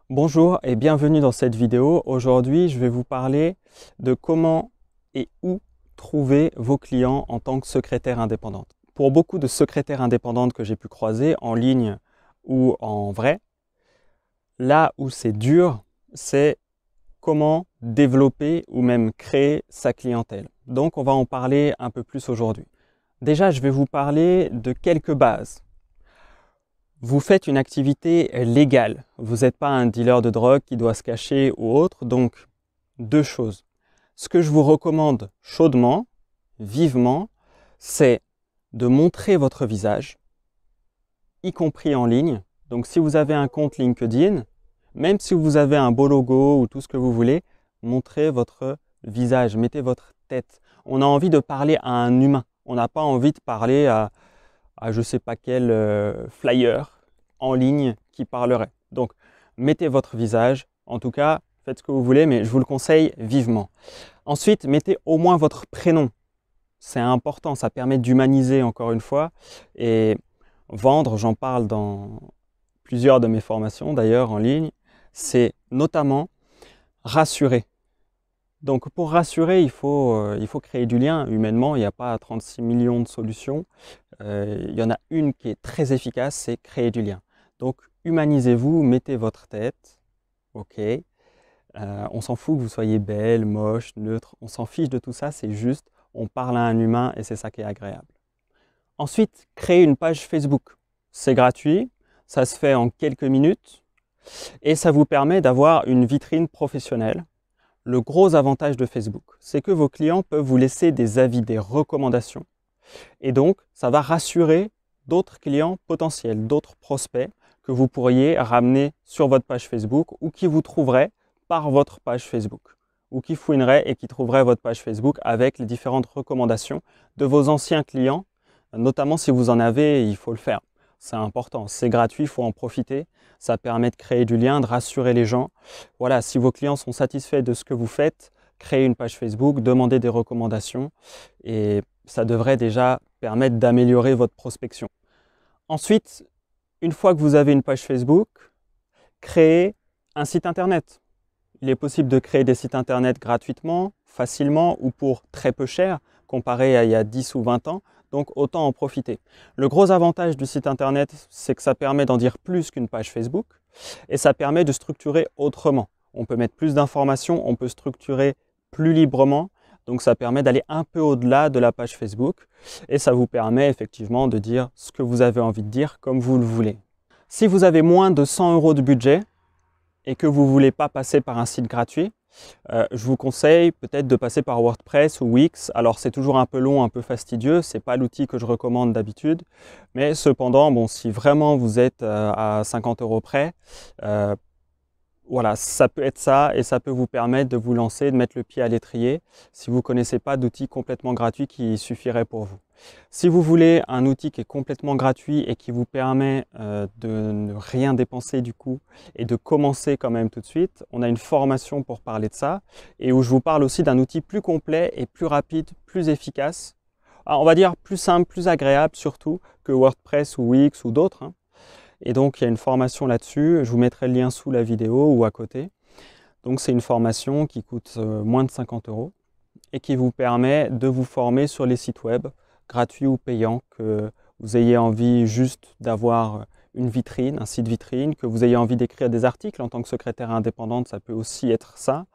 Bonjour et bienvenue dans cette vidéo. Aujourd'hui, je vais vous parler de comment et où trouver vos clients en tant que secrétaire indépendante. Pour beaucoup de secrétaires indépendantes que j'ai pu croiser en ligne ou en vrai, là où c'est dur, c'est comment développer ou même créer sa clientèle. Donc, on va en parler un peu plus aujourd'hui. Déjà, je vais vous parler de quelques bases. Vous faites une activité légale. Vous n'êtes pas un dealer de drogue qui doit se cacher ou autre. Donc, deux choses. Ce que je vous recommande chaudement, vivement, c'est de montrer votre visage, y compris en ligne. Donc, si vous avez un compte LinkedIn, même si vous avez un beau logo ou tout ce que vous voulez, montrez votre visage, mettez votre tête. On a envie de parler à un humain. On n'a pas envie de parler à je ne sais pas quel flyer en ligne qui parlerait. Donc, mettez votre visage. En tout cas, faites ce que vous voulez, mais je vous le conseille vivement. Ensuite, mettez au moins votre prénom. C'est important, ça permet d'humaniser encore une fois. Et vendre, j'en parle dans plusieurs de mes formations d'ailleurs en ligne, c'est notamment rassurer. Donc pour rassurer, il faut créer du lien. Humainement, il n'y a pas 36 millions de solutions. Il y en a une qui est très efficace, c'est créer du lien. Donc humanisez-vous, mettez votre tête, ok. On s'en fout que vous soyez belle, moche, neutre, on s'en fiche de tout ça, c'est juste, on parle à un humain et c'est ça qui est agréable. Ensuite, créez une page Facebook. C'est gratuit, ça se fait en quelques minutes et ça vous permet d'avoir une vitrine professionnelle. Le gros avantage de Facebook, c'est que vos clients peuvent vous laisser des avis, des recommandations. Et donc, ça va rassurer d'autres clients potentiels, d'autres prospects que vous pourriez ramener sur votre page Facebook ou qui vous trouveraient par votre page Facebook ou qui fouineraient et qui trouveraient votre page Facebook avec les différentes recommandations de vos anciens clients, notamment si vous en avez, il faut le faire. C'est important, c'est gratuit, il faut en profiter. Ça permet de créer du lien, de rassurer les gens. Voilà, si vos clients sont satisfaits de ce que vous faites, créez une page Facebook, demandez des recommandations et ça devrait déjà permettre d'améliorer votre prospection. Ensuite, une fois que vous avez une page Facebook, créez un site internet. Il est possible de créer des sites internet gratuitement, facilement ou pour très peu cher comparé à il y a 10 ou 20 ans. Donc autant en profiter. Le gros avantage du site internet, c'est que ça permet d'en dire plus qu'une page Facebook et ça permet de structurer autrement. On peut mettre plus d'informations, on peut structurer plus librement. Donc ça permet d'aller un peu au-delà de la page Facebook et ça vous permet effectivement de dire ce que vous avez envie de dire comme vous le voulez. Si vous avez moins de 100 € de budget et que vous ne voulez pas passer par un site gratuit, je vous conseille peut-être de passer par WordPress ou Wix. Alors c'est toujours un peu long, un peu fastidieux, ce n'est pas l'outil que je recommande d'habitude, mais cependant, bon, si vraiment vous êtes à 50 € près, voilà, ça peut être ça et ça peut vous permettre de vous lancer, de mettre le pied à l'étrier si vous ne connaissez pas d'outil complètement gratuit qui suffirait pour vous. Si vous voulez un outil qui est complètement gratuit et qui vous permet de ne rien dépenser du coup et de commencer quand même tout de suite, on a une formation pour parler de ça et où je vous parle aussi d'un outil plus complet et plus rapide, plus efficace. Alors, on va dire plus simple, plus agréable surtout que WordPress ou Wix ou d'autres, hein. Et donc, il y a une formation là-dessus. Je vous mettrai le lien sous la vidéo ou à côté. Donc, c'est une formation qui coûte moins de 50 € et qui vous permet de vous former sur les sites web, gratuits ou payants, que vous ayez envie juste d'avoir une vitrine, un site vitrine, que vous ayez envie d'écrire des articles en tant que secrétaire indépendante, ça peut aussi être ça,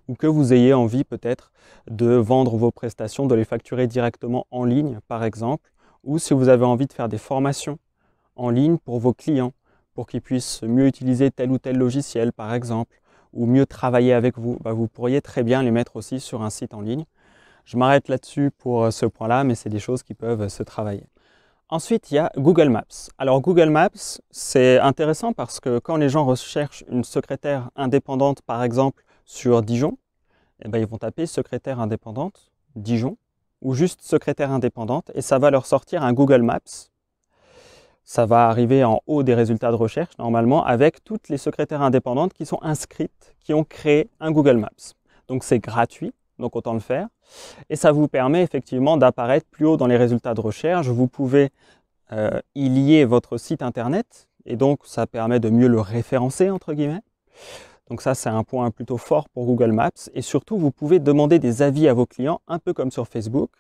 ou que vous ayez envie peut-être de vendre vos prestations, de les facturer directement en ligne, par exemple, ou si vous avez envie de faire des formations en ligne pour vos clients, pour qu'ils puissent mieux utiliser tel ou tel logiciel par exemple, ou mieux travailler avec vous, vous pourriez très bien les mettre aussi sur un site en ligne. Je m'arrête là-dessus pour ce point-là, mais c'est des choses qui peuvent se travailler. Ensuite, il y a Google Maps. Alors Google Maps, c'est intéressant parce que quand les gens recherchent une secrétaire indépendante, par exemple, sur Dijon, ils vont taper secrétaire indépendante, Dijon, ou juste secrétaire indépendante, et ça va leur sortir un Google Maps. Ça va arriver en haut des résultats de recherche, normalement, avec toutes les secrétaires indépendantes qui sont inscrites, qui ont créé un Google Maps. Donc c'est gratuit, donc autant le faire. Et ça vous permet effectivement d'apparaître plus haut dans les résultats de recherche. Vous pouvez y lier votre site internet, et donc ça permet de mieux le référencer, entre guillemets. Donc ça, c'est un point plutôt fort pour Google Maps. Et surtout, vous pouvez demander des avis à vos clients, un peu comme sur Facebook.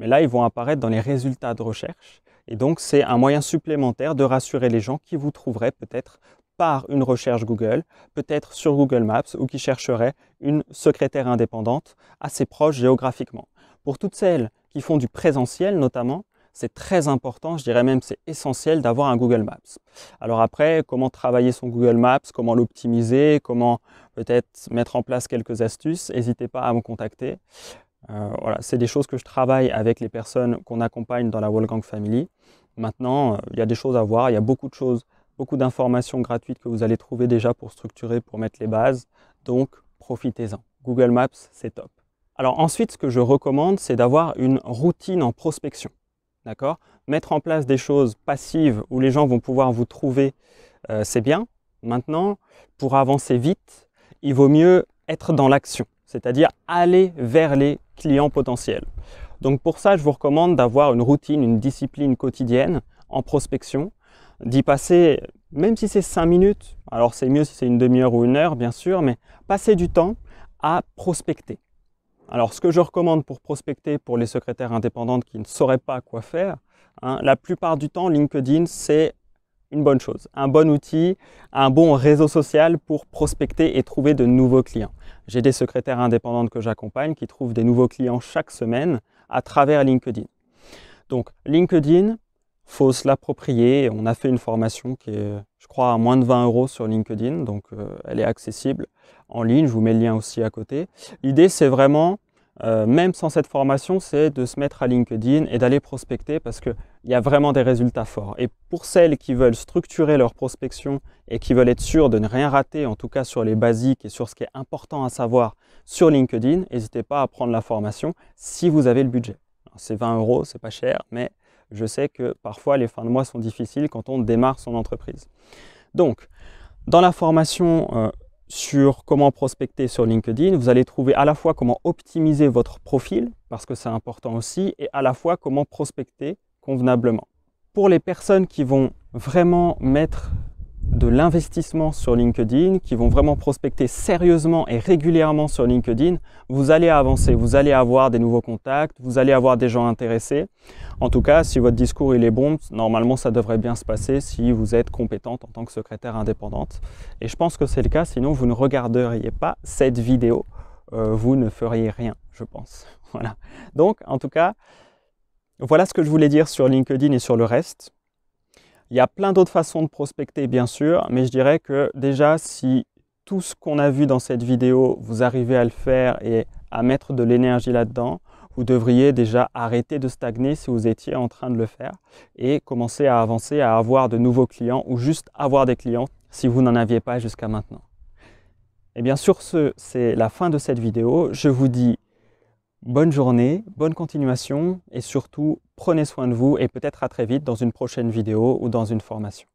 Mais là, ils vont apparaître dans les résultats de recherche. Et donc, c'est un moyen supplémentaire de rassurer les gens qui vous trouveraient peut-être par une recherche Google, peut-être sur Google Maps, ou qui chercheraient une secrétaire indépendante assez proche géographiquement. Pour toutes celles qui font du présentiel notamment, c'est très important, je dirais même c'est essentiel d'avoir un Google Maps. Alors après, comment travailler son Google Maps, comment l'optimiser, comment peut-être mettre en place quelques astuces, n'hésitez pas à me contacter. Voilà, c'est des choses que je travaille avec les personnes qu'on accompagne dans la Wolfgang Family. Maintenant, il y a des choses à voir, il y a beaucoup de choses, beaucoup d'informations gratuites que vous allez trouver déjà pour structurer, pour mettre les bases. Donc, profitez-en. Google Maps, c'est top. Alors ensuite, ce que je recommande, c'est d'avoir une routine en prospection. D'accord ? Mettre en place des choses passives où les gens vont pouvoir vous trouver, c'est bien. Maintenant, pour avancer vite, il vaut mieux être dans l'action, c'est-à-dire aller vers les clients potentiels. Donc pour ça, je vous recommande d'avoir une routine, une discipline quotidienne en prospection, d'y passer, même si c'est 5 minutes, alors c'est mieux si c'est une demi-heure ou une heure, bien sûr, mais passer du temps à prospecter. Alors, ce que je recommande pour prospecter pour les secrétaires indépendantes qui ne sauraient pas quoi faire, la plupart du temps, LinkedIn, c'est une bonne chose, un bon outil, un bon réseau social pour prospecter et trouver de nouveaux clients. J'ai des secrétaires indépendantes que j'accompagne qui trouvent des nouveaux clients chaque semaine à travers LinkedIn. Donc, LinkedIn, il faut se l'approprier. On a fait une formation qui est, je crois, à moins de 20 € sur LinkedIn, donc elle est accessible en ligne. Je vous mets le lien aussi à côté. L'idée, c'est vraiment, même sans cette formation, c'est de se mettre à LinkedIn et d'aller prospecter parce qu'il y a vraiment des résultats forts. Et pour celles qui veulent structurer leur prospection et qui veulent être sûres de ne rien rater, en tout cas sur les basiques et sur ce qui est important à savoir sur LinkedIn, n'hésitez pas à prendre la formation si vous avez le budget. C'est 20 €, c'est pas cher, mais je sais que parfois les fins de mois sont difficiles quand on démarre son entreprise. Donc, dans la formation sur comment prospecter sur LinkedIn, vous allez trouver à la fois comment optimiser votre profil, parce que c'est important aussi, et à la fois comment prospecter convenablement. Pour les personnes qui vont vraiment mettre de l'investissement sur LinkedIn, qui vont vraiment prospecter sérieusement et régulièrement sur LinkedIn, vous allez avancer, vous allez avoir des nouveaux contacts, vous allez avoir des gens intéressés. En tout cas, si votre discours il est bon, normalement ça devrait bien se passer si vous êtes compétente en tant que secrétaire indépendante. Et je pense que c'est le cas, sinon vous ne regarderiez pas cette vidéo, vous ne feriez rien, je pense. Voilà. Donc, en tout cas, voilà ce que je voulais dire sur LinkedIn et sur le reste. Il y a plein d'autres façons de prospecter, bien sûr, mais je dirais que déjà, si tout ce qu'on a vu dans cette vidéo, vous arrivez à le faire et à mettre de l'énergie là-dedans, vous devriez déjà arrêter de stagner si vous étiez en train de le faire et commencer à avancer, à avoir de nouveaux clients ou juste avoir des clients si vous n'en aviez pas jusqu'à maintenant. Et bien sur ce, c'est la fin de cette vidéo. Je vous dis bonne journée, bonne continuation et surtout, prenez soin de vous et peut-être à très vite dans une prochaine vidéo ou dans une formation.